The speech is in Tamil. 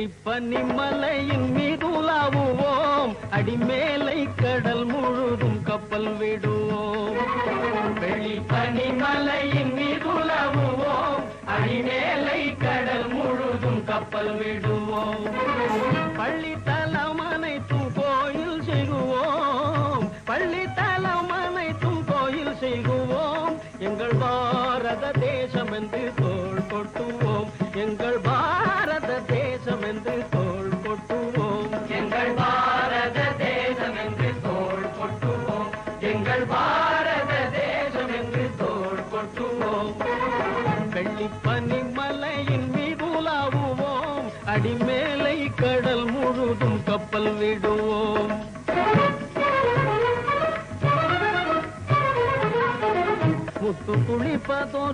வெள்ளி பனிமலையின் மீது உலாவுவோம், அடிமேலை கடல் முழுதும் கப்பல் விடுவோம். வெள்ளி பனிமலையின் மீது உலாவுவோம், அடிமேலை கடல் முழுதும் கப்பல் விடுவோம். பள்ளித்தலம் அனைத்தும் கோயில் செய்குவோம், பள்ளித்தலம் அனைத்தும் கோயில் செய்குவோம். எங்கள் பாரத தேசம் என்று தோள் கொட்டுவோம், எங்கள் பாரத தேசம் என்று தோள் கொட்டுவோம். எங்கள் பாரத தேசம் என்று தோள் கொட்டுவோம், எங்கள் பாரத தேசம் என்று தோள் கொட்டுவோம். வெள்ளி பனிமலையின் மீது உலாவுவோம், அடிமேலை கடல் முழுதும் கப்பல் விடுவோம். முத்து குளிப்பதோ